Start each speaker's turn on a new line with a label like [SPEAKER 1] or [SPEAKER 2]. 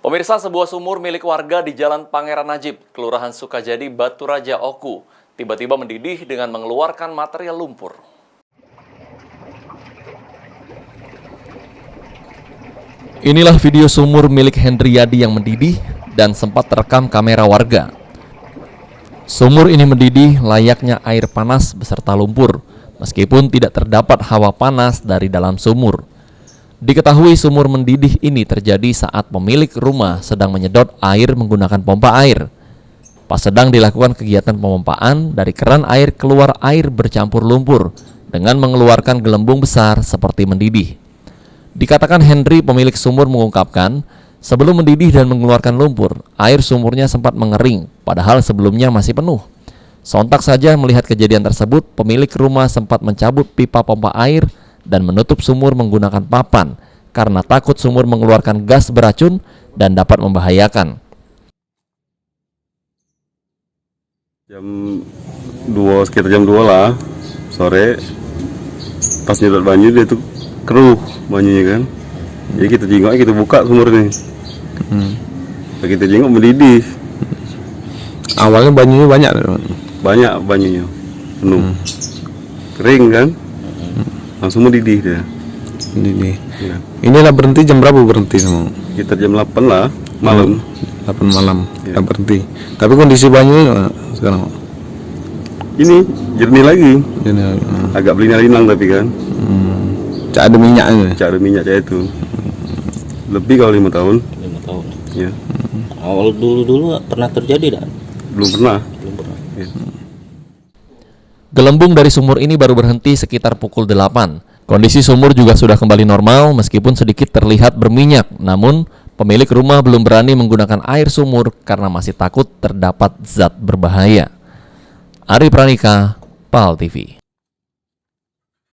[SPEAKER 1] Pemirsa, sebuah sumur milik warga di Jalan Pangeran Najib, Kelurahan Sukajadi, Batu Raja, Oku, tiba-tiba mendidih dengan mengeluarkan material lumpur. Inilah video sumur milik Hendriyadi yang mendidih dan sempat terekam kamera warga. Sumur ini mendidih layaknya air panas beserta lumpur, meskipun tidak terdapat hawa panas dari dalam sumur. Diketahui sumur mendidih ini terjadi saat pemilik rumah sedang menyedot air menggunakan pompa air. Pas sedang dilakukan kegiatan pemompaan, dari keran air keluar air bercampur lumpur dengan mengeluarkan gelembung besar seperti mendidih. Dikatakan Henry, pemilik sumur, mengungkapkan, sebelum mendidih dan mengeluarkan lumpur, air sumurnya sempat mengering, padahal sebelumnya masih penuh. Sontak saja melihat kejadian tersebut, pemilik rumah sempat mencabut pipa pompa air dan menutup sumur menggunakan papan karena takut sumur mengeluarkan gas beracun dan dapat membahayakan.
[SPEAKER 2] Sekitar jam 2 lah sore, pas nyedot banyu dia tuh keruh banyunya kan. Jadi kita jengok, kita buka sumur nih. Kita jengok mendidih.
[SPEAKER 3] Awalnya banyunya
[SPEAKER 2] Banyak banyunya, penuh. Kering kan. Langsung mendidih dia.
[SPEAKER 3] Mendidih.
[SPEAKER 2] Ya.
[SPEAKER 3] Inilah berhenti jam berapa berhenti sama?
[SPEAKER 2] Sekitar jam 8 lah malam.
[SPEAKER 3] 8 malam.
[SPEAKER 2] Ya.
[SPEAKER 3] Ya. Berhenti. Tapi kondisi banyunya sekarang?
[SPEAKER 2] Ini jernih lagi.
[SPEAKER 3] Ini,
[SPEAKER 2] Agak berlinang-linang tapi kan.
[SPEAKER 3] Cak ada minyaknya.
[SPEAKER 2] Cara minyak saya itu. Lebih kalau 5 tahun.
[SPEAKER 4] 5 tahun.
[SPEAKER 2] Ya.
[SPEAKER 4] Awal dulu pernah terjadi dah?
[SPEAKER 2] Belum pernah.
[SPEAKER 4] Belum pernah.
[SPEAKER 2] Ya.
[SPEAKER 1] Gelembung dari sumur ini baru berhenti sekitar pukul 8. Kondisi sumur juga sudah kembali normal meskipun sedikit terlihat berminyak. Namun, pemilik rumah belum berani menggunakan air sumur karena masih takut terdapat zat berbahaya. Ari Pranika, PAL TV.